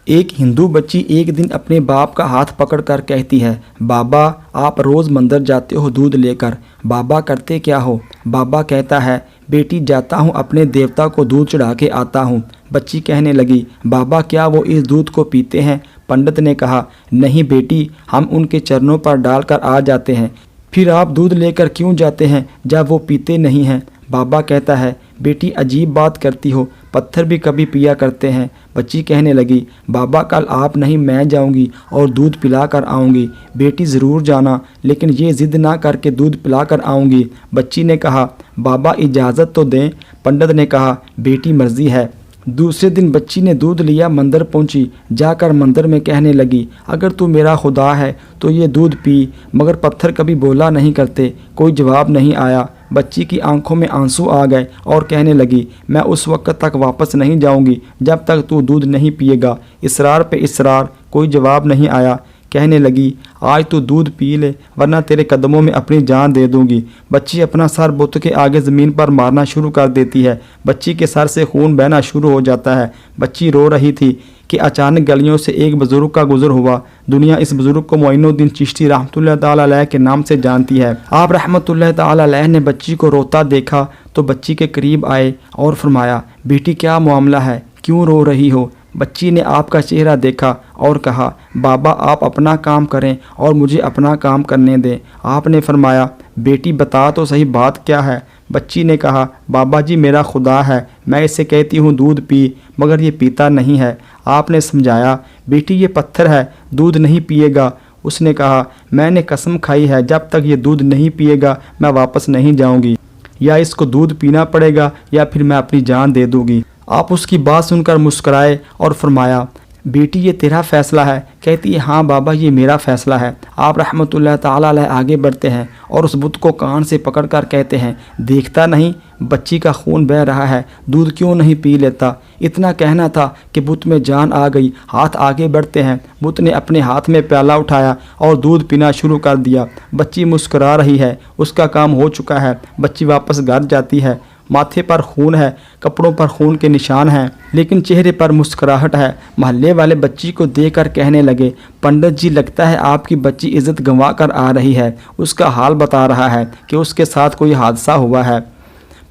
ایک ہندو بچی ایک دن اپنے باپ کا ہاتھ پکڑ کر کہتی ہے، بابا آپ روز مندر جاتے ہو دودھ لے کر، بابا کرتے کیا ہو؟ بابا کہتا ہے، بیٹی جاتا ہوں اپنے دیوتا کو دودھ چڑھا کے آتا ہوں۔ بچی کہنے لگی، بابا کیا وہ اس دودھ کو پیتے ہیں؟ پنڈت نے کہا، نہیں بیٹی، ہم ان کے چرنوں پر ڈال کر آ جاتے ہیں۔ پھر آپ دودھ لے کر کیوں جاتے ہیں جب وہ پیتے نہیں ہیں؟ بابا کہتا ہے، بیٹی عجیب بات کرتی ہو، پتھر بھی کبھی پیا کرتے ہیں۔ بچی کہنے لگی، بابا کل آپ نہیں میں جاؤں گی اور دودھ پلا کر آؤں گی۔ بیٹی ضرور جانا، لیکن یہ ضد نہ کر کے دودھ پلا کر آؤں گی۔ بچی نے کہا، بابا اجازت تو دیں۔ پنڈت نے کہا، بیٹی مرضی ہے۔ دوسرے دن بچی نے دودھ لیا مندر پہنچی، جا کر مندر میں کہنے لگی، اگر تو میرا خدا ہے تو یہ دودھ پی، مگر پتھر کبھی بولا نہیں کرتے۔ کوئی جواب نہیں آیا۔ بچی کی آنکھوں میں آنسو آ گئے اور کہنے لگی، میں اس وقت تک واپس نہیں جاؤں گی جب تک تو دودھ نہیں پیے گا۔ اصرار پہ اصرار، کوئی جواب نہیں آیا۔ کہنے لگی، آج تو دودھ پی لے ورنہ تیرے قدموں میں اپنی جان دے دوں گی۔ بچی اپنا سر بت کے آگے زمین پر مارنا شروع کر دیتی ہے۔ بچی کے سر سے خون بہنا شروع ہو جاتا ہے۔ بچی رو رہی تھی کہ اچانک گلیوں سے ایک بزرگ کا گزر ہوا۔ دنیا اس بزرگ کو معین الدین چشتی رحمۃ اللہ تعالیٰ علیہ کے نام سے جانتی ہے۔ آپ رحمۃ اللہ تعالیٰ علیہ نے بچی کو روتا دیکھا تو بچی کے قریب آئے اور فرمایا، بیٹی کیا معاملہ ہے، کیوں رو رہی ہو؟ بچی نے آپ کا چہرہ دیکھا اور کہا، بابا آپ اپنا کام کریں اور مجھے اپنا کام کرنے دیں۔ آپ نے فرمایا، بیٹی بتا تو صحیح بات کیا ہے؟ بچی نے کہا، بابا جی میرا خدا ہے، میں اسے کہتی ہوں دودھ پی، مگر یہ پیتا نہیں ہے۔ آپ نے سمجھایا، بیٹی یہ پتھر ہے، دودھ نہیں پیے گا۔ اس نے کہا، میں نے قسم کھائی ہے جب تک یہ دودھ نہیں پیے گا میں واپس نہیں جاؤں گی، یا اس کو دودھ پینا پڑے گا یا پھر میں اپنی جان دے دوں گی۔ آپ اس کی بات سن کر مسکرائے اور فرمایا، بیٹی یہ تیرا فیصلہ ہے؟ کہتی ہے، ہاں بابا یہ میرا فیصلہ ہے۔ آپ رحمۃ اللہ تعالیٰ علیہ آگے بڑھتے ہیں اور اس بت کو کان سے پکڑ کر کہتے ہیں، دیکھتا نہیں بچی کا خون بہہ رہا ہے، دودھ کیوں نہیں پی لیتا؟ اتنا کہنا تھا کہ بت میں جان آ گئی۔ ہاتھ آگے بڑھتے ہیں، بت نے اپنے ہاتھ میں پیالہ اٹھایا اور دودھ پینا شروع کر دیا۔ بچی مسکرا رہی ہے، اس کا کام ہو چکا ہے۔ بچی واپس گھر جاتی ہے۔ ماتھے پر خون ہے، کپڑوں پر خون کے نشان ہیں، لیکن چہرے پر مسکراہٹ ہے۔ محلے والے بچی کو دیکھ کر کہنے لگے، پنڈت جی لگتا ہے آپ کی بچی عزت گنوا کر آ رہی ہے۔ اس کا حال بتا رہا ہے کہ اس کے ساتھ کوئی حادثہ ہوا ہے۔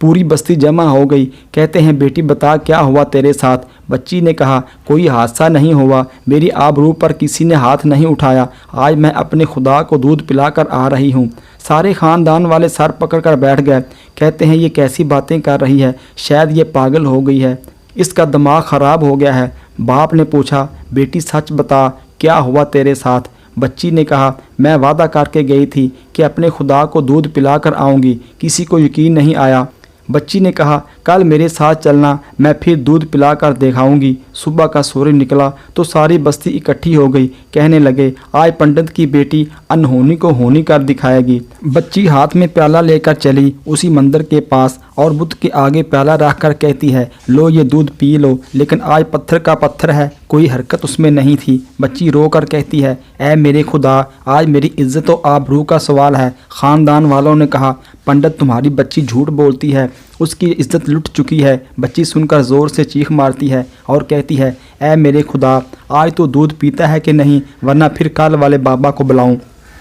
پوری بستی جمع ہو گئی۔ کہتے ہیں، بیٹی بتا کیا ہوا تیرے ساتھ؟ بچی نے کہا، کوئی حادثہ نہیں ہوا، میری آبرو پر کسی نے ہاتھ نہیں اٹھایا۔ آج میں اپنے خدا کو دودھ پلا کر آ رہی ہوں۔ سارے خاندان والے سر پکڑ کر بیٹھ گئے۔ کہتے ہیں، یہ کیسی باتیں کر رہی ہے، شاید یہ پاگل ہو گئی ہے، اس کا دماغ خراب ہو گیا ہے۔ باپ نے پوچھا، بیٹی سچ بتا کیا ہوا تیرے ساتھ؟ بچی نے کہا، میں وعدہ کر کے گئی تھی کہ اپنے خدا کو دودھ پلا کر آؤں گی، کسی کو یقین نہیں آیا۔ بچی نے کہا، کل میرے ساتھ چلنا، میں پھر دودھ پلا کر دکھاؤں گی۔ صبح کا سورج نکلا تو ساری بستی اکٹھی ہو گئی۔ کہنے لگے، آج پنڈت کی بیٹی انہونی کو ہونی کر دکھائے گی۔ بچی ہاتھ میں پیالہ لے کر چلی اسی مندر کے پاس اور بت کے آگے پیالہ رکھ کر کہتی ہے، لو یہ دودھ پی لو، لیکن آج پتھر کا پتھر ہے، کوئی حرکت اس میں نہیں تھی۔ بچی رو کر کہتی ہے، اے میرے خدا، آج میری عزت و آبرو کا سوال ہے۔ خاندان والوں نے کہا، پنڈت تمہاری بچی جھوٹ بولتی ہے، اس کی عزت لٹ چکی ہے۔ بچی سن کر زور سے چیخ مارتی ہے اور کہتی ہے، اے میرے خدا، آج تو دودھ پیتا ہے کہ نہیں، ورنہ پھر کل والے بابا کو بلاؤں،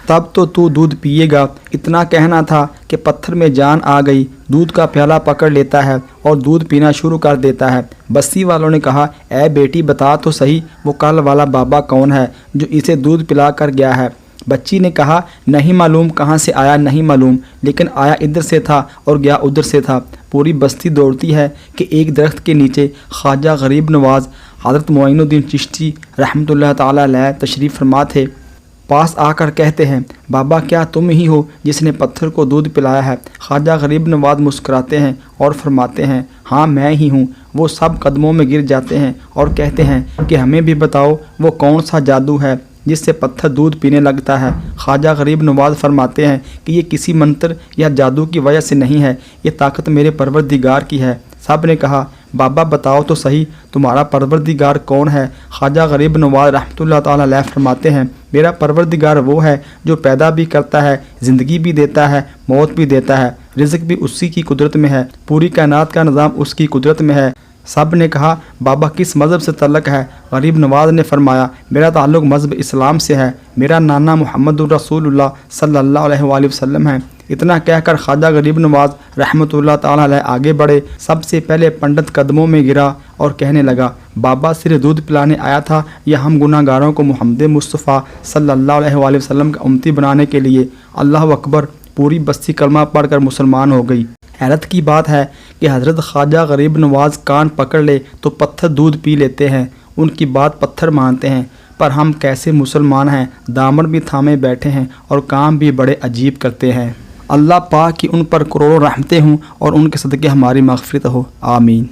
تب تو دودھ پیے گا۔ اتنا کہنا تھا کہ پتھر میں جان آ گئی، دودھ کا پیالہ پکڑ لیتا ہے اور دودھ پینا شروع کر دیتا ہے۔ بستی والوں نے کہا، اے بیٹی بتا تو صحیح، وہ کل والا بابا کون ہے جو اسے دودھ پلا کر گیا ہے؟ بچی نے کہا، نہیں معلوم کہاں سے آیا، نہیں معلوم، لیکن آیا ادھر سے تھا اور گیا ادھر سے تھا۔ پوری بستی دوڑتی ہے کہ ایک درخت کے نیچے خواجہ غریب نواز حضرت معین الدین چشتی رحمۃ اللہ تعالیٰ علیہ تشریف فرما تھے۔ پاس آ کر کہتے ہیں، بابا کیا تم ہی ہو جس نے پتھر کو دودھ پلایا ہے؟ خواجہ غریب نواز مسکراتے ہیں اور فرماتے ہیں، ہاں میں ہی ہوں۔ وہ سب قدموں میں گر جاتے ہیں اور کہتے ہیں کہ ہمیں بھی بتاؤ وہ کون سا جادو ہے جس سے پتھر دودھ پینے لگتا ہے۔ خواجہ غریب نواز فرماتے ہیں کہ یہ کسی منتر یا جادو کی وجہ سے نہیں ہے، یہ طاقت میرے پروردگار کی ہے۔ سب نے کہا، بابا بتاؤ تو صحیح تمہارا پروردگار کون ہے؟ خواجہ غریب نواز رحمۃ اللہ تعالیٰ علیہ فرماتے ہیں، میرا پروردگار وہ ہے جو پیدا بھی کرتا ہے، زندگی بھی دیتا ہے، موت بھی دیتا ہے، رزق بھی اسی کی قدرت میں ہے، پوری کائنات کا نظام اس کی قدرت میں ہے، سب نے کہا بابا کس مذہب سے تعلق ہے؟ غریب نواز نے فرمایا میرا تعلق مذہب اسلام سے ہے، میرا نانا محمد الرسول اللہ صلی اللہ علیہ وآلہ وسلم ہے۔ اتنا کہہ کر خواجہ غریب نواز رحمۃ اللہ تعالیٰ علیہ آگے بڑھے۔ سب سے پہلے پنڈت قدموں میں گرا اور کہنے لگا بابا صرف دودھ پلانے آیا تھا یا ہم گناہ گاروں کو محمد مصطفیٰ صلی اللہ علیہ وآلہ وسلم کا امتی بنانے کے لیے؟ اللہ اکبر! پوری بستی کلمہ پڑھ کر مسلمان ہو گئی۔ حیرت کی بات ہے کہ حضرت خواجہ غریب نواز کان پکڑ لے تو پتھر دودھ پی لیتے ہیں، ان کی بات پتھر مانتے ہیں، پر ہم کیسے مسلمان ہیں، دامن بھی تھامے بیٹھے ہیں اور کام بھی بڑے عجیب کرتے ہیں۔ اللہ پاک کی ان پر کروڑوں رحمتیں ہوں اور ان کے صدقے ہماری مغفرت ہو، آمین۔